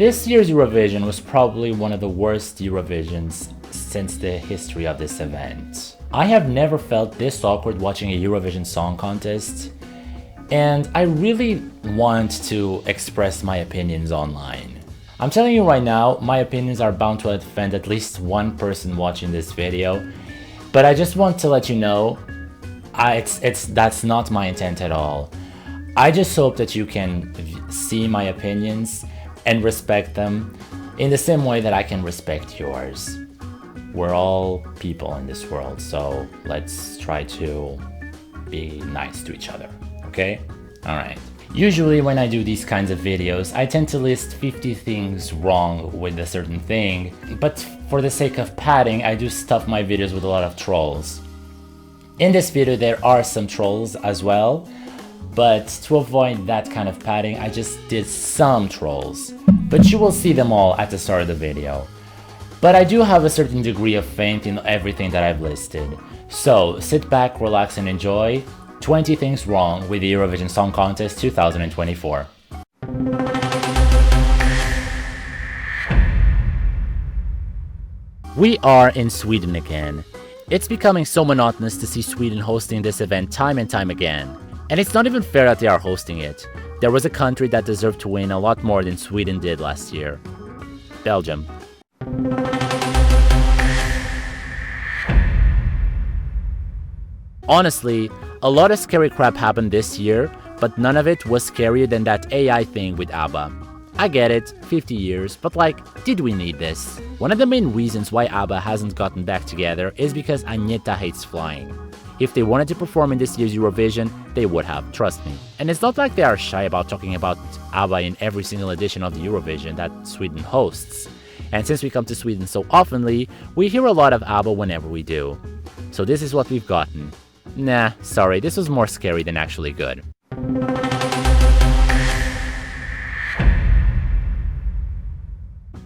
This year's Eurovision was probably one of the worst Eurovisions since the history of this event. I have never felt this awkward watching a Eurovision Song Contest, and I really want to express my opinions online. I'm telling you right now, my opinions are bound to offend at least one person watching this video, but I just want to let you know, that's not my intent at all. I just hope that you can see my opinions and respect them in the same way that I can respect yours. We're all people in this world, so let's try to be nice to each other, okay? Alright. Usually when I do these kinds of videos, I tend to list 50 things wrong with a certain thing, but for the sake of padding, I do stuff my videos with a lot of trolls. In this video there are some trolls as well, but to avoid that kind of padding, I just did some trolls. But you will see them all at the start of the video. But I do have a certain degree of faith in everything that I've listed. So sit back, relax and enjoy 20 things wrong with the Eurovision Song Contest 2024. We are in Sweden again. It's becoming so monotonous to see Sweden hosting this event time and time again. And it's not even fair that they are hosting it. There was a country that deserved to win a lot more than Sweden did last year. Belgium. Honestly, a lot of scary crap happened this year, but none of it was scarier than that AI thing with ABBA. I get it, 50 years, but like, did we need this? One of the main reasons why ABBA hasn't gotten back together is because Agneta hates flying. If they wanted to perform in this year's Eurovision, they would have, trust me. And it's not like they are shy about talking about ABBA in every single edition of the Eurovision that Sweden hosts. And since we come to Sweden so oftenly, we hear a lot of ABBA whenever we do. So this is what we've gotten. Nah, sorry, this was more scary than actually good.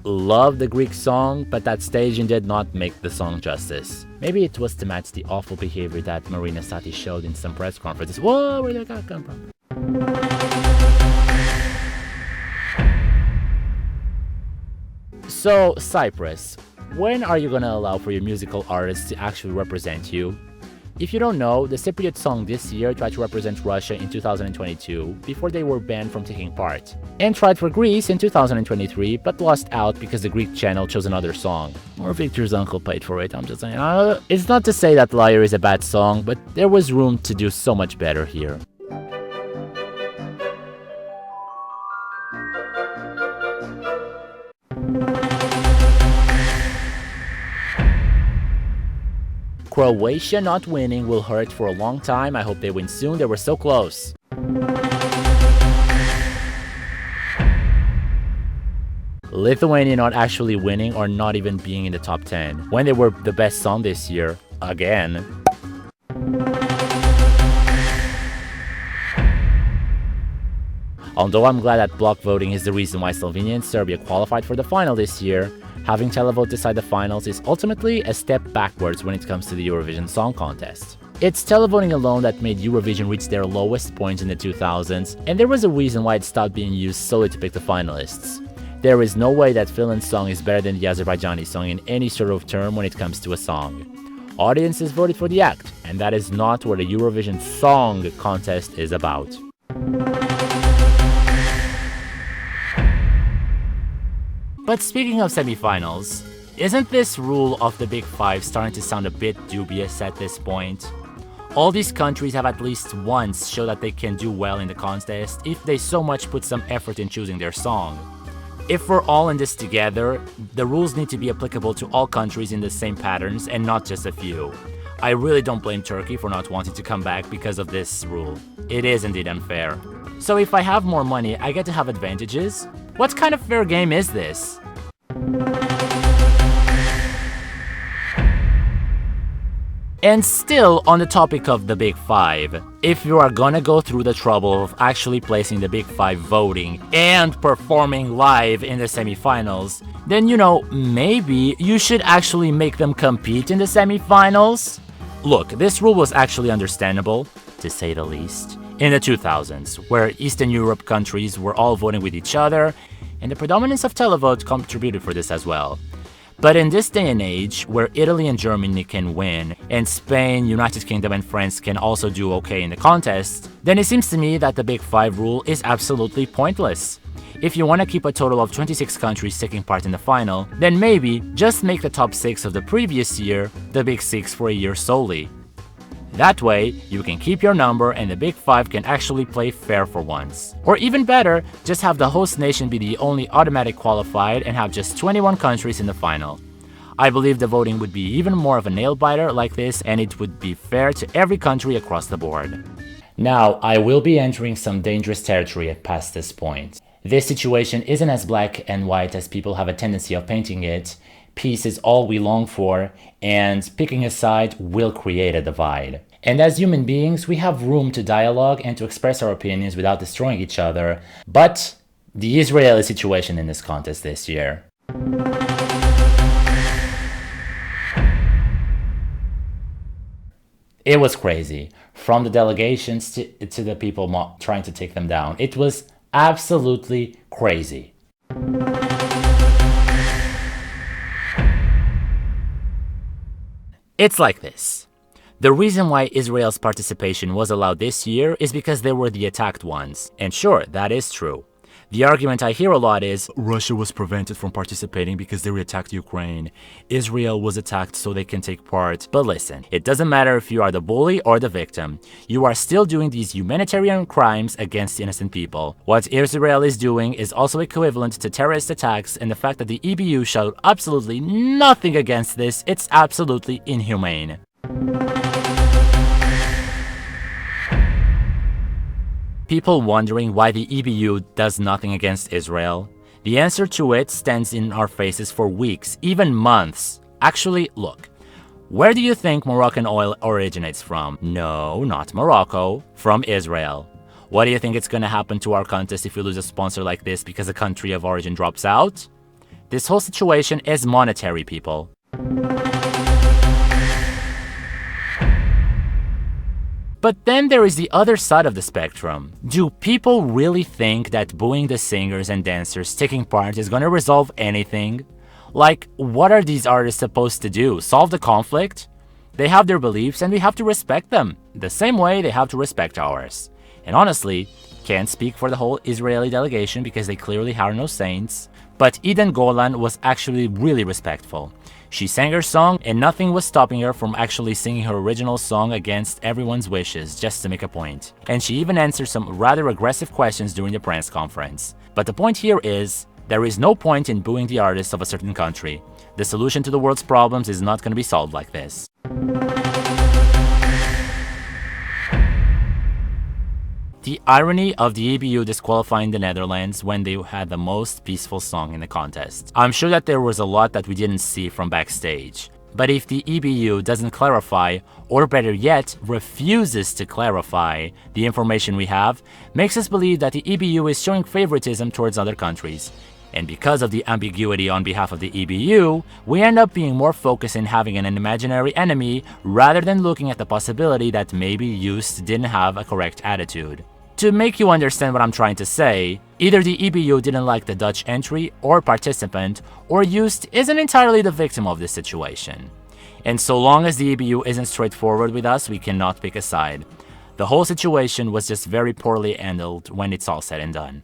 Love the Greek song, but that staging did not make the song justice. Maybe it was to match the awful behavior that Marina Sati showed in some press conferences. Whoa, where did that come from? So, Cyprus, when are you gonna allow for your musical artists to actually represent you? If you don't know, the Cypriot song this year tried to represent Russia in 2022 before they were banned from taking part, and tried for Greece in 2023 but lost out because the Greek channel chose another song. Or Victor's uncle paid for it, I'm just saying. It's not to say that Liar is a bad song, but there was room to do so much better here. Croatia not winning will hurt for a long time. I hope they win soon. They were so close. Lithuania not actually winning or not even being in the top 10 when they were the best song this year again. Although I'm glad that block voting is the reason why Slovenia and Serbia qualified for the final this year, having Televote decide the finals is ultimately a step backwards when it comes to the Eurovision Song Contest. It's televoting alone that made Eurovision reach their lowest point in the 2000s, and there was a reason why it stopped being used solely to pick the finalists. There is no way that Finland's song is better than the Azerbaijani song in any sort of term when it comes to a song. Audiences voted for the act, and that is not what the Eurovision Song Contest is about. But speaking of semifinals, isn't this rule of the Big Five starting to sound a bit dubious at this point? All these countries have at least once shown that they can do well in the contest if they so much put some effort in choosing their song. If we're all in this together, the rules need to be applicable to all countries in the same patterns and not just a few. I really don't blame Turkey for not wanting to come back because of this rule. It is indeed unfair. So if I have more money, I get to have advantages? What kind of fair game is this? And still on the topic of the Big Five, if you are gonna go through the trouble of actually placing the Big Five voting and performing live in the semifinals, then maybe you should actually make them compete in the semifinals? Look, this rule was actually understandable, to say the least, in the 2000s, where Eastern Europe countries were all voting with each other, and the predominance of televote contributed for this as well. But in this day and age, where Italy and Germany can win, and Spain, United Kingdom, and France can also do okay in the contest, then it seems to me that the Big Five rule is absolutely pointless. If you want to keep a total of 26 countries taking part in the final, then maybe just make the top 6 of the previous year the Big Six for a year solely. That way, you can keep your number and the Big Five can actually play fair for once. Or even better, just have the host nation be the only automatic qualified and have just 21 countries in the final. I believe the voting would be even more of a nail-biter like this, and it would be fair to every country across the board. Now, I will be entering some dangerous territory past this point. This situation isn't as black and white as people have a tendency of painting it. Peace is all we long for, and picking a side will create a divide. And as human beings, we have room to dialogue and to express our opinions without destroying each other. But the Israeli situation in this contest this year. It was crazy. From the delegations to the people trying to take them down. It was absolutely crazy. It's like this. The reason why Israel's participation was allowed this year is because they were the attacked ones. And sure, that is true. The argument I hear a lot is, Russia was prevented from participating because they attacked Ukraine. Israel was attacked so they can take part. But listen, it doesn't matter if you are the bully or the victim. You are still doing these humanitarian crimes against innocent people. What Israel is doing is also equivalent to terrorist attacks, and the fact that the EBU showed absolutely nothing against this, it's absolutely inhumane. People wondering why the EBU does nothing against Israel? The answer to it stands in our faces for weeks, even months. Actually, look. Where do you think Moroccan oil originates from? No, not Morocco. From Israel. What do you think it's gonna happen to our contest if we lose a sponsor like this because the country of origin drops out? This whole situation is monetary, people. But then there is the other side of the spectrum. Do people really think that booing the singers and dancers taking part is gonna resolve anything? Like, what are these artists supposed to do? Solve the conflict? They have their beliefs and we have to respect them, the same way they have to respect ours. And honestly, can't speak for the whole Israeli delegation because they clearly are no saints, but Eden Golan was actually really respectful. She sang her song and nothing was stopping her from actually singing her original song against everyone's wishes just to make a point. And she even answered some rather aggressive questions during the press conference. But the point here is, there is no point in booing the artists of a certain country. The solution to the world's problems is not going to be solved like this. The irony of the EBU disqualifying the Netherlands when they had the most peaceful song in the contest. I'm sure that there was a lot that we didn't see from backstage. But if the EBU doesn't clarify, or better yet, refuses to clarify the information we have, makes us believe that the EBU is showing favoritism towards other countries. And because of the ambiguity on behalf of the EBU, we end up being more focused in having an imaginary enemy rather than looking at the possibility that maybe Just didn't have a correct attitude. To make you understand what I'm trying to say, either the EBU didn't like the Dutch entry or participant, or Just isn't entirely the victim of this situation. And so long as the EBU isn't straightforward with us, we cannot pick a side. The whole situation was just very poorly handled when it's all said and done.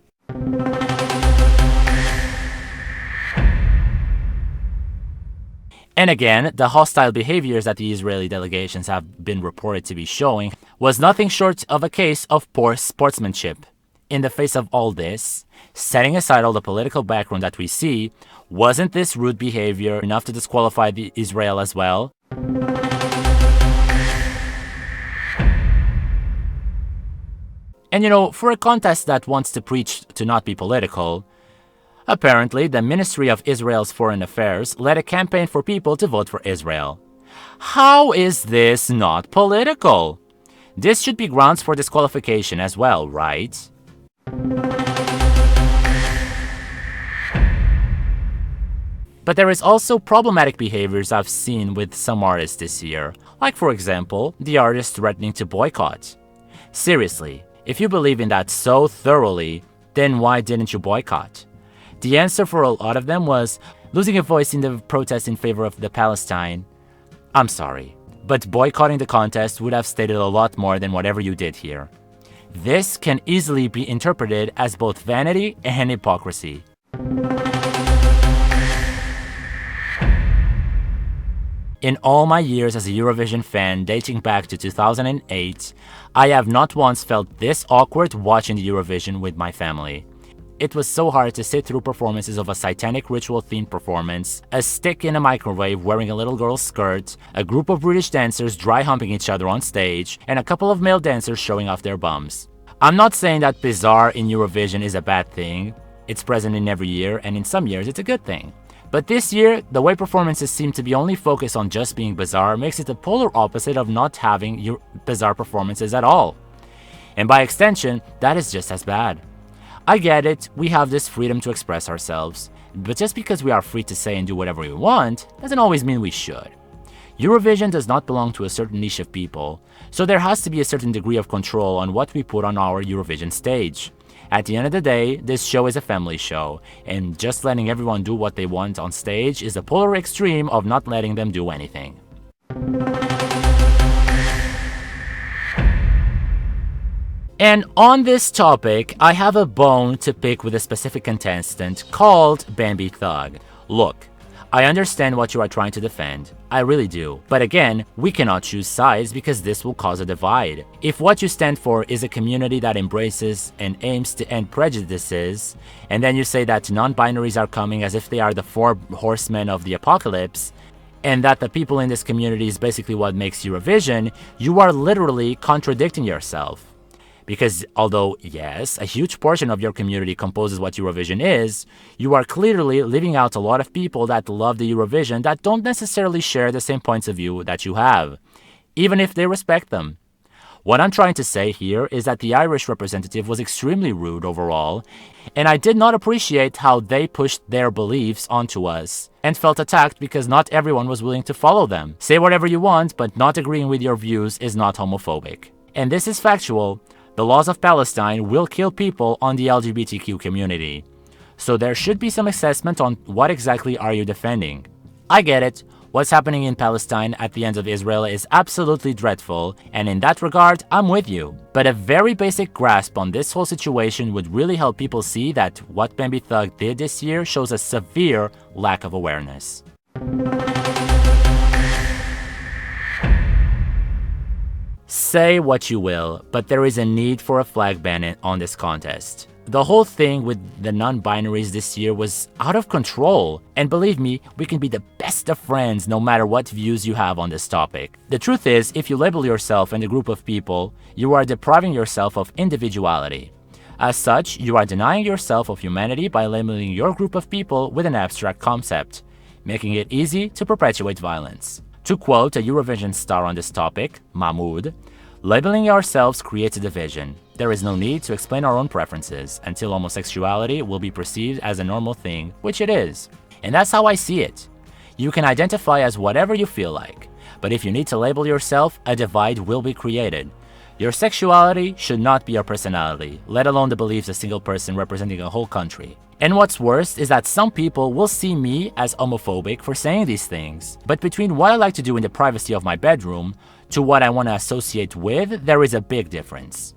And again, the hostile behaviors that the Israeli delegations have been reported to be showing was nothing short of a case of poor sportsmanship. In the face of all this, setting aside all the political background that we see, wasn't this rude behavior enough to disqualify Israel as well? And you know, for a contest that wants to preach to not be political, apparently, the Ministry of Israel's Foreign Affairs led a campaign for people to vote for Israel. How is this not political? This should be grounds for disqualification as well, right? But there is also problematic behaviors I've seen with some artists this year, like for example, the artist threatening to boycott. Seriously, if you believe in that so thoroughly, then why didn't you boycott? The answer for a lot of them was losing a voice in the protest in favor of the Palestine. I'm sorry, but boycotting the contest would have stated a lot more than whatever you did here. This can easily be interpreted as both vanity and hypocrisy. In all my years as a Eurovision fan dating back to 2008, I have not once felt this awkward watching the Eurovision with my family. It was so hard to sit through performances of a satanic ritual-themed performance, a stick in a microwave wearing a little girl's skirt, a group of British dancers dry-humping each other on stage, and a couple of male dancers showing off their bums. I'm not saying that bizarre in Eurovision is a bad thing. It's present in every year, and in some years it's a good thing. But this year, the way performances seem to be only focused on just being bizarre makes it the polar opposite of not having bizarre performances at all. And by extension, that is just as bad. I get it, we have this freedom to express ourselves, but just because we are free to say and do whatever we want, doesn't always mean we should. Eurovision does not belong to a certain niche of people, so there has to be a certain degree of control on what we put on our Eurovision stage. At the end of the day, this show is a family show, and just letting everyone do what they want on stage is the polar extreme of not letting them do anything. And on this topic, I have a bone to pick with a specific contestant called Bambi Thug. Look, I understand what you are trying to defend, I really do. But again, we cannot choose sides because this will cause a divide. If what you stand for is a community that embraces and aims to end prejudices, and then you say that non-binaries are coming as if they are the four horsemen of the apocalypse, and that the people in this community is basically what makes Eurovision, you are literally contradicting yourself. Because although, yes, a huge portion of your community composes what Eurovision is, you are clearly leaving out a lot of people that love the Eurovision that don't necessarily share the same points of view that you have, even if they respect them. What I'm trying to say here is that the Irish representative was extremely rude overall, and I did not appreciate how they pushed their beliefs onto us, and felt attacked because not everyone was willing to follow them. Say whatever you want, but not agreeing with your views is not homophobic. And this is factual. The laws of Palestine will kill people on the LGBTQ community. So there should be some assessment on what exactly are you defending. I get it, what's happening in Palestine at the end of Israel is absolutely dreadful, and in that regard, I'm with you. But a very basic grasp on this whole situation would really help people see that what Bambi Thug did this year shows a severe lack of awareness. Say what you will, but there is a need for a flag ban on this contest. The whole thing with the non-binaries this year was out of control, and believe me, we can be the best of friends no matter what views you have on this topic. The truth is, if you label yourself and a group of people, you are depriving yourself of individuality. As such, you are denying yourself of humanity by labeling your group of people with an abstract concept, making it easy to perpetuate violence. To quote a Eurovision star on this topic, Mahmoud, labeling ourselves creates a division. There is no need to explain our own preferences until homosexuality will be perceived as a normal thing, which it is. And that's how I see it. You can identify as whatever you feel like, but if you need to label yourself, a divide will be created. Your sexuality should not be your personality, let alone the beliefs of a single person representing a whole country. And what's worse is that some people will see me as homophobic for saying these things. But between what I like to do in the privacy of my bedroom to what I want to associate with, there is a big difference.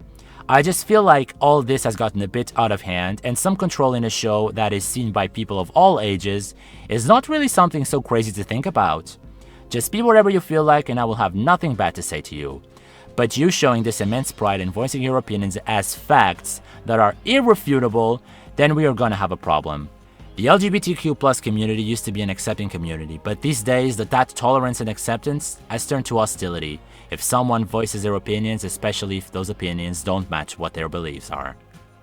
I just feel like all this has gotten a bit out of hand, and some control in a show that is seen by people of all ages is not really something so crazy to think about. Just be whatever you feel like and I will have nothing bad to say to you. But you showing this immense pride and voicing your opinions as facts that are irrefutable, then we are gonna have a problem. The LGBTQ+ community used to be an accepting community, but these days that tolerance and acceptance has turned to hostility if someone voices their opinions, especially if those opinions don't match what their beliefs are.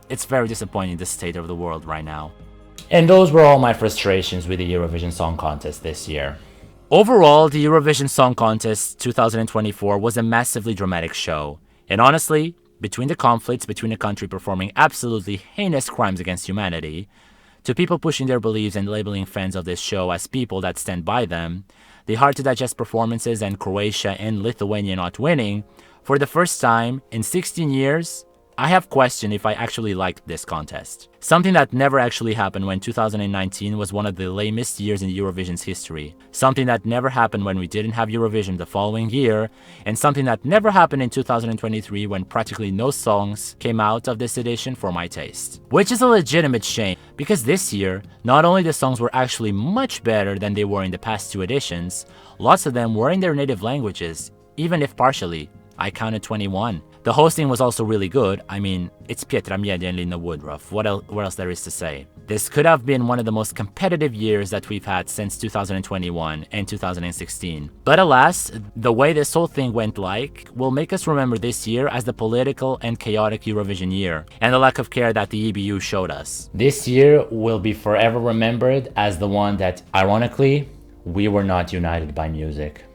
It's very disappointing, the state of the world right now. And those were all my frustrations with the Eurovision Song Contest this year. Overall, the Eurovision Song Contest 2024 was a massively dramatic show. And honestly, between the conflicts between a country performing absolutely heinous crimes against humanity, to people pushing their beliefs and labeling fans of this show as people that stand by them, the hard-to-digest performances and Croatia and Lithuania not winning, for the first time in 16 years, I have questioned if I actually liked this contest. Something that never actually happened when 2019 was one of the lamest years in Eurovision's history. Something that never happened when we didn't have Eurovision the following year, and something that never happened in 2023 when practically no songs came out of this edition for my taste. Which is a legitimate shame, because this year, not only the songs were actually much better than they were in the past two editions, lots of them were in their native languages, even if partially. I counted 21. The hosting was also really good. I mean, it's Pietra Miedi and Lina Woodruff. What else there is to say? This could have been one of the most competitive years that we've had since 2021 and 2016. But alas, the way this whole thing went will make us remember this year as the political and chaotic Eurovision year, and the lack of care that the EBU showed us. This year will be forever remembered as the one that, ironically, we were not united by music.